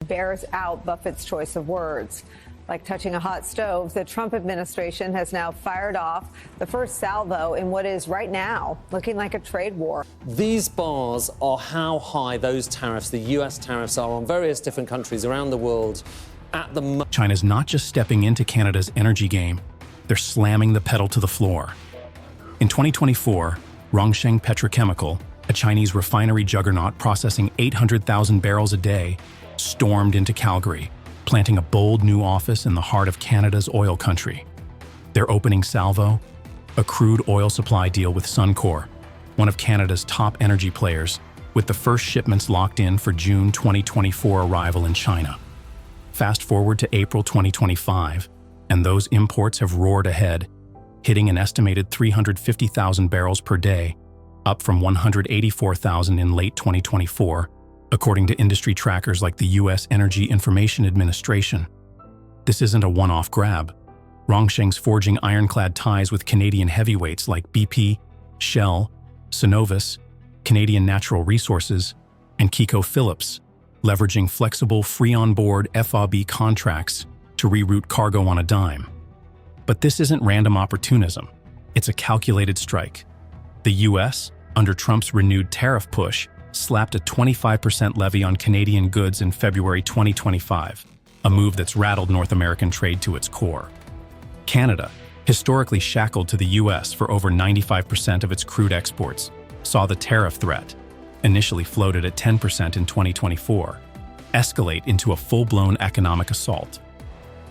bears out Buffett's choice of words. Like touching a hot stove, the Trump administration has now fired off the first salvo in what is right now looking like a trade war. These bars are how high those tariffs, the U.S. tariffs, are on various different countries around the world at the moment. China's not just stepping into Canada's energy game, they're slamming the pedal to the floor. In 2024, Rongsheng Petrochemical, a Chinese refinery juggernaut processing 800,000 barrels a day, stormed into Calgary, planting a bold new office in the heart of Canada's oil country. Their opening salvo? A crude oil supply deal with Suncor, one of Canada's top energy players, with the first shipments locked in for June 2024 arrival in China. Fast forward to April 2025, and those imports have roared ahead, hitting an estimated 350,000 barrels per day, up from 184,000 in late 2024, according to industry trackers like the U.S. Energy Information Administration. This isn't a one-off grab. Rongsheng's forging ironclad ties with Canadian heavyweights like BP, Shell, Cenovus, Canadian Natural Resources, and Kiko Phillips, leveraging flexible free-on-board FOB contracts to reroute cargo on a dime. But this isn't random opportunism. It's a calculated strike. The U.S., under Trump's renewed tariff push, slapped a 25% levy on Canadian goods in February 2025, a move that's rattled North American trade to its core. Canada, historically shackled to the U.S. for over 95% of its crude exports, saw the tariff threat, initially floated at 10% in 2024, escalate into a full-blown economic assault.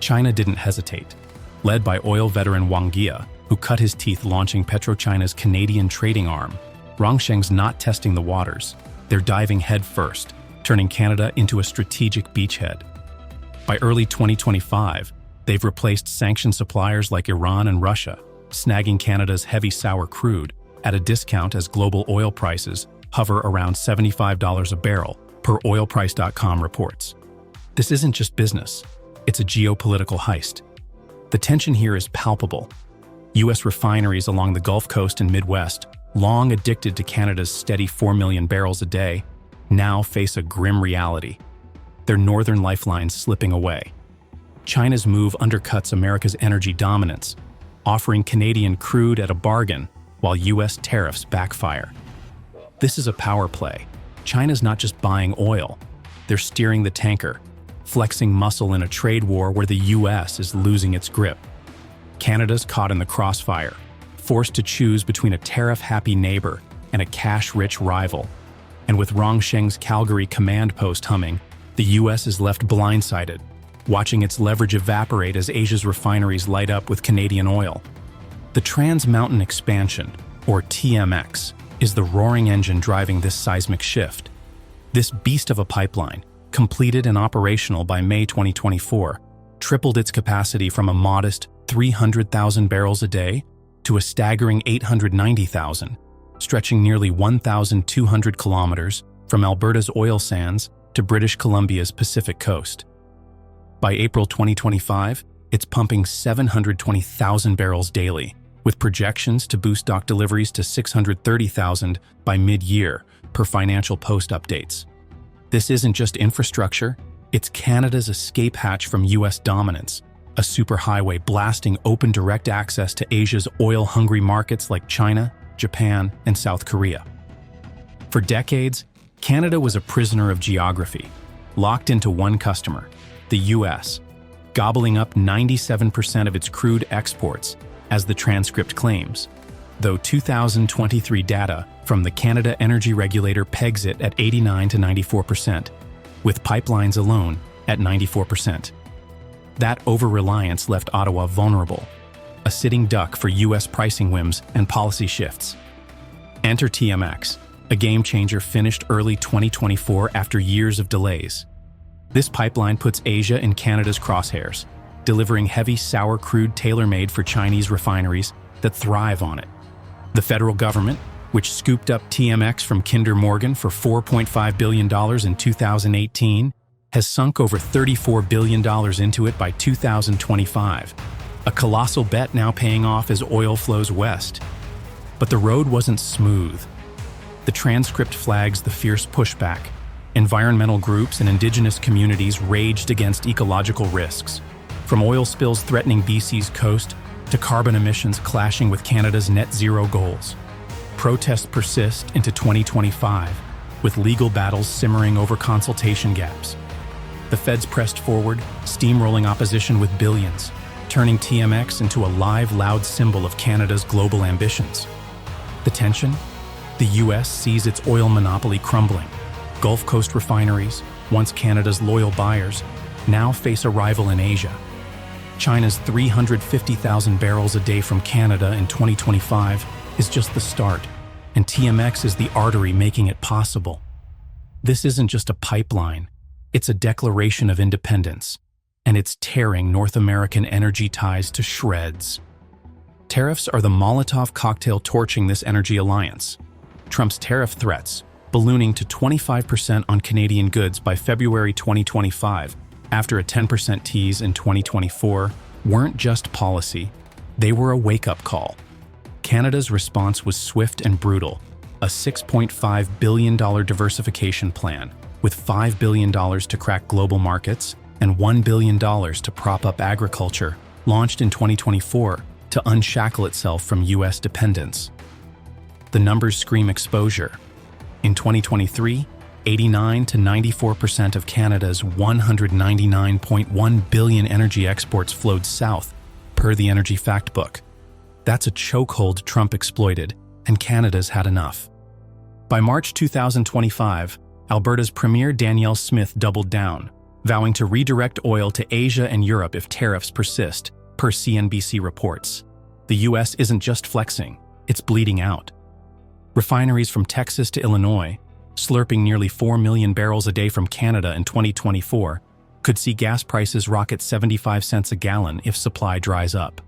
China didn't hesitate. Led by oil veteran Wang Jie, who cut his teeth launching PetroChina's Canadian trading arm, Rongsheng's not testing the waters. They're diving headfirst, turning Canada into a strategic beachhead. By early 2025, they've replaced sanctioned suppliers like Iran and Russia, snagging Canada's heavy sour crude at a discount as global oil prices hover around $75 a barrel, per oilprice.com reports. This isn't just business, it's a geopolitical heist. The tension here is palpable. U.S. refineries along the Gulf Coast and Midwest, long addicted to Canada's steady 4 million barrels a day, now face a grim reality. Their northern lifelines slipping away. China's move undercuts America's energy dominance, offering Canadian crude at a bargain while U.S. tariffs backfire. This is a power play. China's not just buying oil, they're steering the tanker, flexing muscle in a trade war where the U.S. is losing its grip. Canada's caught in the crossfire, forced to choose between a tariff-happy neighbor and a cash-rich rival. And with Rongsheng's Calgary command post humming, the U.S. is left blindsided, watching its leverage evaporate as Asia's refineries light up with Canadian oil. The Trans Mountain Expansion, or TMX, is the roaring engine driving this seismic shift. This beast of a pipeline, completed and operational by May 2024, tripled its capacity from a modest 300,000 barrels a day to a staggering 890,000, stretching nearly 1,200 kilometers from Alberta's oil sands to British Columbia's Pacific coast. By April 2025, it's pumping 720,000 barrels daily, with projections to boost dock deliveries to 630,000 by mid-year, per Financial Post updates. This isn't just infrastructure, it's Canada's escape hatch from U.S. dominance, a superhighway blasting open direct access to Asia's oil-hungry markets like China, Japan, and South Korea. For decades, Canada was a prisoner of geography, locked into one customer, the U.S., gobbling up 97% of its crude exports, as the transcript claims, though 2023 data from the Canada Energy Regulator pegs it at 89 to 94%, with pipelines alone at 94%. That over-reliance left Ottawa vulnerable, a sitting duck for U.S. pricing whims and policy shifts. Enter TMX, a game-changer finished early 2024 after years of delays. This pipeline puts Asia in Canada's crosshairs, delivering heavy sour crude tailor-made for Chinese refineries that thrive on it. The federal government, which scooped up TMX from Kinder Morgan for $4.5 billion in 2018, has sunk over $34 billion into it by 2025, a colossal bet now paying off as oil flows west. But the road wasn't smooth. The transcript flags the fierce pushback. Environmental groups and indigenous communities raged against ecological risks, from oil spills threatening BC's coast to carbon emissions clashing with Canada's net zero goals. Protests persist into 2025, with legal battles simmering over consultation gaps. The feds pressed forward, steamrolling opposition with billions, turning TMX into a live, loud symbol of Canada's global ambitions. The tension? The U.S. sees its oil monopoly crumbling. Gulf Coast refineries, once Canada's loyal buyers, now face a rival in Asia. China's 350,000 barrels a day from Canada in 2025 is just the start, and TMX is the artery making it possible. This isn't just a pipeline, it's a declaration of independence, and it's tearing North American energy ties to shreds. Tariffs are the Molotov cocktail torching this energy alliance. Trump's tariff threats, ballooning to 25% on Canadian goods by February 2025, after a 10% tease in 2024, weren't just policy, they were a wake-up call. Canada's response was swift and brutal, a $6.5 billion diversification plan, with $5 billion to crack global markets and $1 billion to prop up agriculture, launched in 2024 to unshackle itself from U.S. dependence. The numbers scream exposure. In 2023, 89 to 94% of Canada's $199.1 billion energy exports flowed south, per the Energy Factbook. That's a chokehold Trump exploited, and Canada's had enough. By March 2025, Alberta's Premier Danielle Smith doubled down, vowing to redirect oil to Asia and Europe if tariffs persist, per CNBC reports. The U.S. isn't just flexing, it's bleeding out. Refineries from Texas to Illinois, slurping nearly 4 million barrels a day from Canada in 2024, could see gas prices rocket 75 cents a gallon if supply dries up.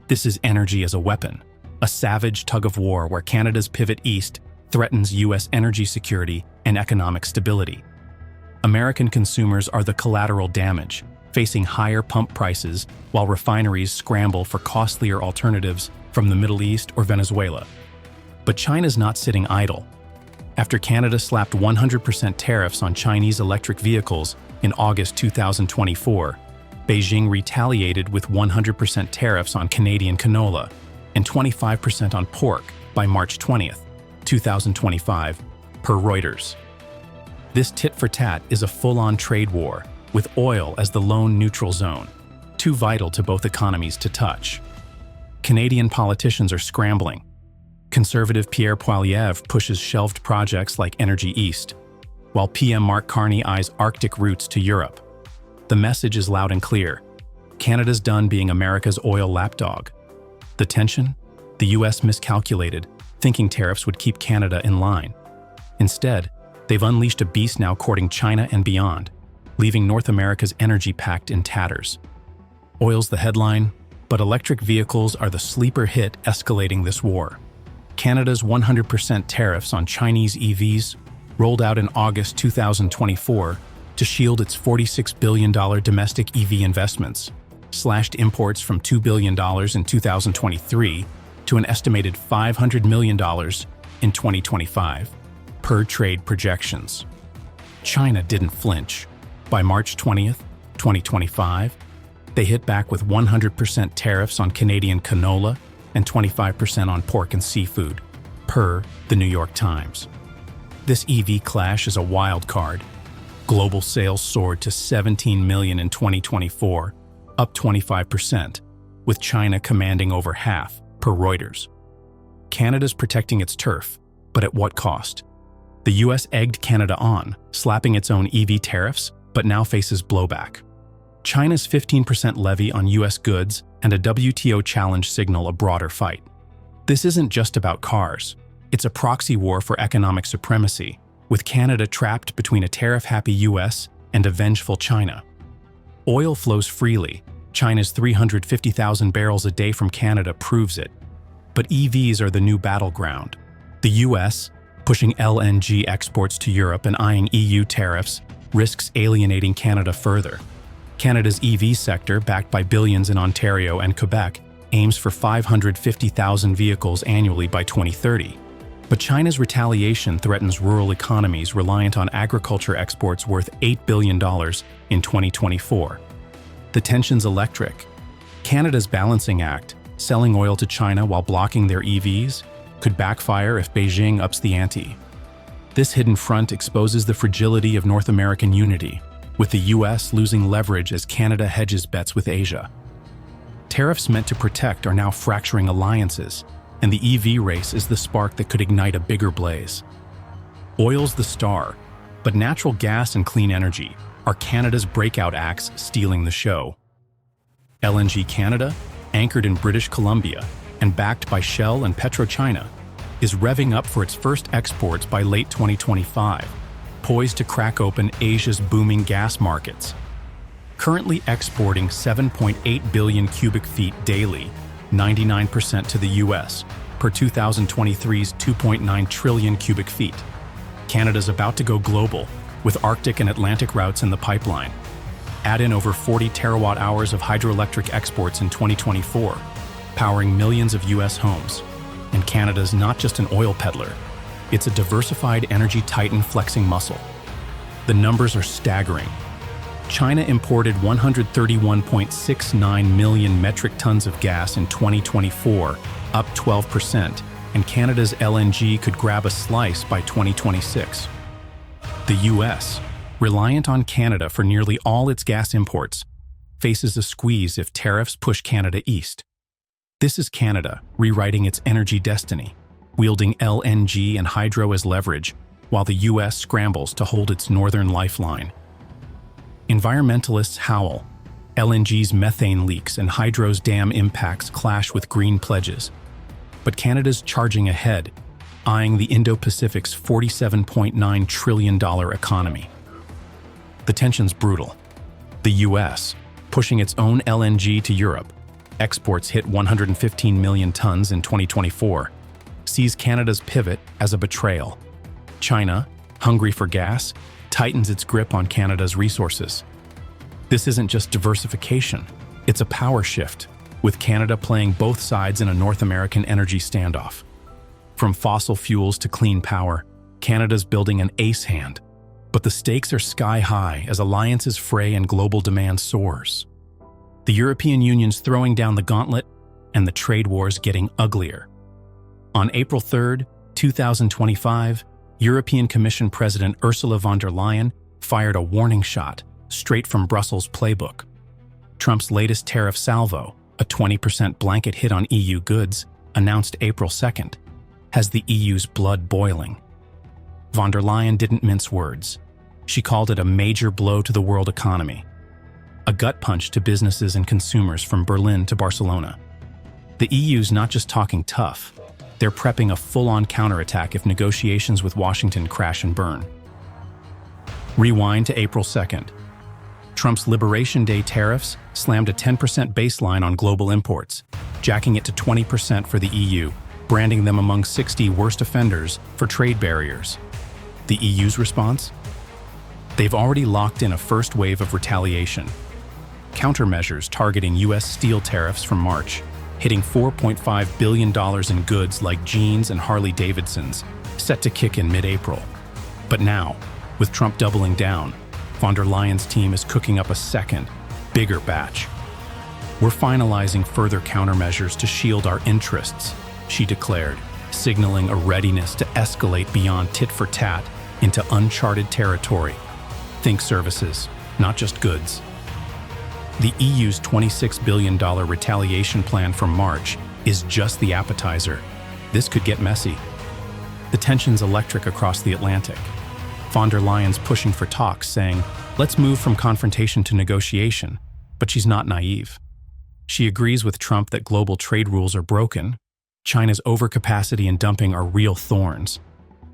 This is energy as a weapon, a savage tug-of-war where Canada's pivot east threatens U.S. energy security and economic stability. American consumers are the collateral damage, facing higher pump prices while refineries scramble for costlier alternatives from the Middle East or Venezuela. But China's not sitting idle. After Canada slapped 100% tariffs on Chinese electric vehicles in August 2024, Beijing retaliated with 100% tariffs on Canadian canola and 25% on pork by March 20th, 2025, per Reuters. This tit-for-tat is a full-on trade war, with oil as the lone neutral zone, too vital to both economies to touch. Canadian politicians are scrambling. Conservative Pierre Poilievre pushes shelved projects like Energy East, while PM Mark Carney eyes Arctic routes to Europe. The message is loud and clear. Canada's done being America's oil lapdog. The tension? The U.S. miscalculated, thinking tariffs would keep Canada in line. Instead, they've unleashed a beast now courting China and beyond, leaving North America's energy pact in tatters. Oil's the headline, but electric vehicles are the sleeper hit escalating this war. Canada's 100% tariffs on Chinese EVs, rolled out in August 2024 to shield its $46 billion domestic EV investments, slashed imports from $2 billion in 2023 to an estimated $500 million in 2025, per trade projections. China didn't flinch. By March 20th, 2025, they hit back with 100% tariffs on Canadian canola and 25% on pork and seafood, per the New York Times. This EV clash is a wild card. Global sales soared to 17 million in 2024, up 25%, with China commanding over half, per Reuters. Canada's protecting its turf, but at what cost? The U.S. egged Canada on, slapping its own EV tariffs, but now faces blowback. China's 15% levy on U.S. goods and a WTO challenge signal a broader fight. This isn't just about cars. It's a proxy war for economic supremacy, with Canada trapped between a tariff-happy U.S. and a vengeful China. Oil flows freely. China's 350,000 barrels a day from Canada proves it. But EVs are the new battleground. The U.S., pushing LNG exports to Europe and eyeing EU tariffs, risks alienating Canada further. Canada's EV sector, backed by billions in Ontario and Quebec, aims for 550,000 vehicles annually by 2030. But China's retaliation threatens rural economies reliant on agriculture exports worth $8 billion in 2024. The tension's electric. Canada's balancing act, selling oil to China while blocking their EVs, could backfire if Beijing ups the ante. This hidden front exposes the fragility of North American unity, with the US losing leverage as Canada hedges bets with Asia. Tariffs meant to protect are now fracturing alliances, and the EV race is the spark that could ignite a bigger blaze. Oil's the star, but natural gas and clean energy are Canada's breakout acts stealing the show. LNG Canada, anchored in British Columbia and backed by Shell and PetroChina, is revving up for its first exports by late 2025, poised to crack open Asia's booming gas markets. Currently exporting 7.8 billion cubic feet daily, 99% to the US, per 2023's 2.9 trillion cubic feet. Canada's about to go global, with Arctic and Atlantic routes in the pipeline. Add in over 40 terawatt-hours of hydroelectric exports in 2024, powering millions of US homes. And Canada's not just an oil peddler, it's a diversified energy titan flexing muscle. The numbers are staggering. China imported 131.69 million metric tons of gas in 2024, up 12%, and Canada's LNG could grab a slice by 2026. The US, reliant on Canada for nearly all its gas imports, faces a squeeze if tariffs push Canada east. This is Canada rewriting its energy destiny, wielding LNG and hydro as leverage, while the US scrambles to hold its northern lifeline. Environmentalists howl. LNG's methane leaks and hydro's dam impacts clash with green pledges. But Canada's charging ahead, eyeing the Indo-Pacific's $47.9 trillion economy. The tension's brutal. The US, pushing its own LNG to Europe, exports hit 115 million tons in 2024, sees Canada's pivot as a betrayal. China, hungry for gas, tightens its grip on Canada's resources. This isn't just diversification, it's a power shift, with Canada playing both sides in a North American energy standoff. From fossil fuels to clean power, Canada's building an ace hand. But the stakes are sky high as alliances fray and global demand soars. The European Union's throwing down the gauntlet, and the trade war's getting uglier. On April 3, 2025, European Commission President Ursula von der Leyen fired a warning shot straight from Brussels' playbook. Trump's latest tariff salvo, a 20% blanket hit on EU goods, announced April 2nd, has the EU's blood boiling. Von der Leyen didn't mince words. She called it a major blow to the world economy, a gut punch to businesses and consumers from Berlin to Barcelona. The EU's not just talking tough, they're prepping a full-on counterattack if negotiations with Washington crash and burn. Rewind to April 2nd. Trump's Liberation Day tariffs slammed a 10% baseline on global imports, jacking it to 20% for the EU, branding them among 60 worst offenders for trade barriers. The EU's response? They've already locked in a first wave of retaliation. Countermeasures targeting US steel tariffs from March, hitting $4.5 billion in goods like jeans and Harley-Davidsons, set to kick in mid-April. But now, with Trump doubling down, von der Leyen's team is cooking up a second, bigger batch. We're finalizing further countermeasures to shield our interests, she declared, signaling a readiness to escalate beyond tit-for-tat into uncharted territory. Think services, not just goods. The EU's $26 billion retaliation plan from March is just the appetizer. This could get messy. The tension's electric across the Atlantic. Von der Leyen's pushing for talks, saying, let's move from confrontation to negotiation, but she's not naive. She agrees with Trump that global trade rules are broken, China's overcapacity and dumping are real thorns,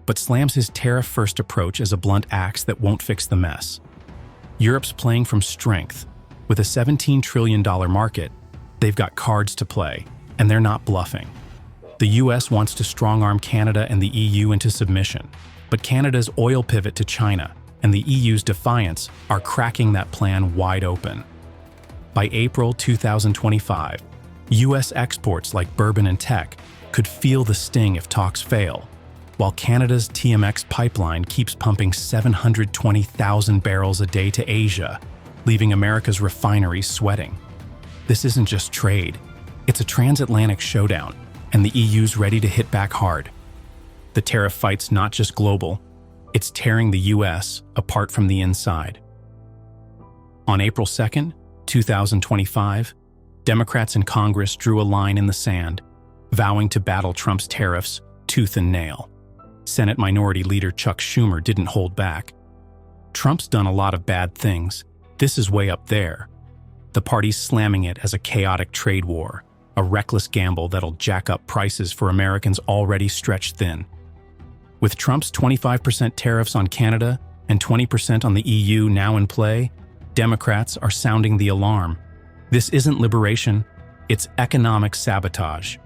but slams his tariff-first approach as a blunt axe that won't fix the mess. Europe's playing from strength. With a $17 trillion market, they've got cards to play, and they're not bluffing. The US wants to strong-arm Canada and the EU into submission, but Canada's oil pivot to China and the EU's defiance are cracking that plan wide open. By April 2025, US exports like bourbon and tech could feel the sting if talks fail, while Canada's TMX pipeline keeps pumping 720,000 barrels a day to Asia, leaving America's refineries sweating. This isn't just trade. It's a transatlantic showdown, and the EU's ready to hit back hard. The tariff fight's not just global, it's tearing the US apart from the inside. On April 2nd, 2025, Democrats in Congress drew a line in the sand, vowing to battle Trump's tariffs tooth and nail. Senate Minority Leader Chuck Schumer didn't hold back. Trump's done a lot of bad things. This is way up there. The party's slamming it as a chaotic trade war, a reckless gamble that'll jack up prices for Americans already stretched thin. With Trump's 25% tariffs on Canada and 20% on the EU now in play, Democrats are sounding the alarm. This isn't liberation, it's economic sabotage.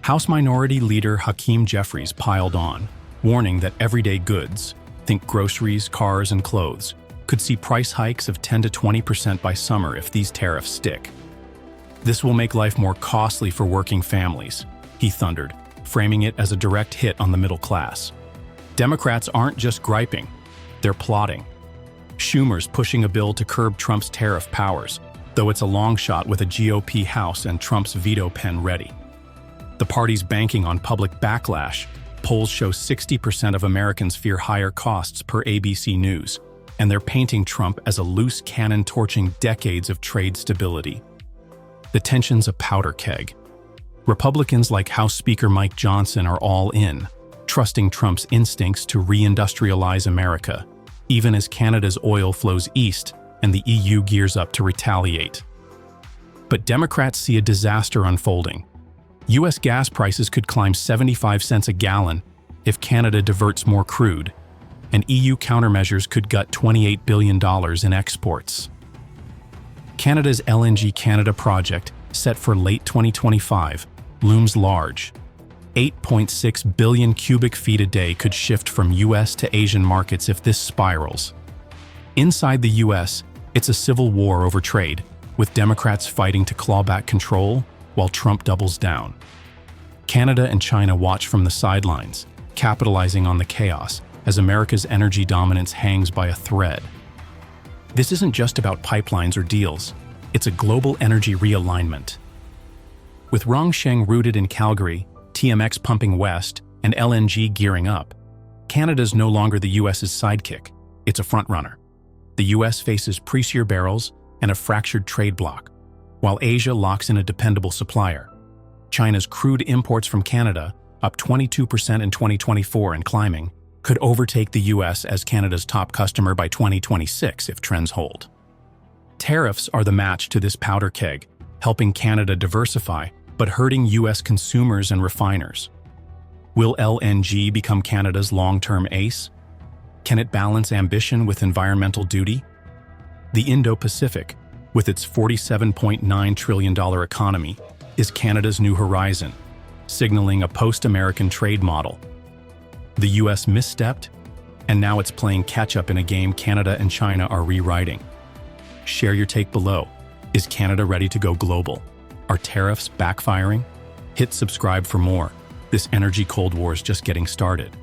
House Minority Leader Hakeem Jeffries piled on, warning that everyday goods, think groceries, cars, and clothes, could see price hikes of 10 to 20% by summer if these tariffs stick. This will make life more costly for working families, he thundered, framing it as a direct hit on the middle class. Democrats aren't just griping, they're plotting. Schumer's pushing a bill to curb Trump's tariff powers, though it's a long shot with a GOP House and Trump's veto pen ready. The party's banking on public backlash. Polls show 60% of Americans fear higher costs per ABC News, and they're painting Trump as a loose cannon torching decades of trade stability. The tension's a powder keg. Republicans like House Speaker Mike Johnson are all in, trusting Trump's instincts to reindustrialize America, even as Canada's oil flows east and the EU gears up to retaliate. But Democrats see a disaster unfolding. U.S. gas prices could climb 75 cents a gallon if Canada diverts more crude, and EU countermeasures could gut $28 billion in exports. Canada's LNG Canada project, set for late 2025, looms large. 8.6 billion cubic feet a day could shift from U.S. to Asian markets if this spirals. Inside the U.S., it's a civil war over trade, with Democrats fighting to claw back control while Trump doubles down. Canada and China watch from the sidelines, capitalizing on the chaos as America's energy dominance hangs by a thread. This isn't just about pipelines or deals, it's a global energy realignment. With Rongsheng rooted in Calgary, TMX pumping west, and LNG gearing up, Canada's no longer the US's sidekick, it's a frontrunner. The US faces pricier barrels and a fractured trade bloc, while Asia locks in a dependable supplier. China's crude imports from Canada, up 22% in 2024 and climbing, could overtake the US as Canada's top customer by 2026 if trends hold. Tariffs are the match to this powder keg, helping Canada diversify, but hurting US consumers and refiners. Will LNG become Canada's long-term ace? Can it balance ambition with environmental duty? The Indo-Pacific, with its $47.9 trillion economy, is Canada's new horizon, signaling a post-American trade model. The US misstepped, and now it's playing catch-up in a game Canada and China are rewriting. Share your take below. Is Canada ready to go global? Are tariffs backfiring? Hit subscribe for more. This energy Cold War is just getting started.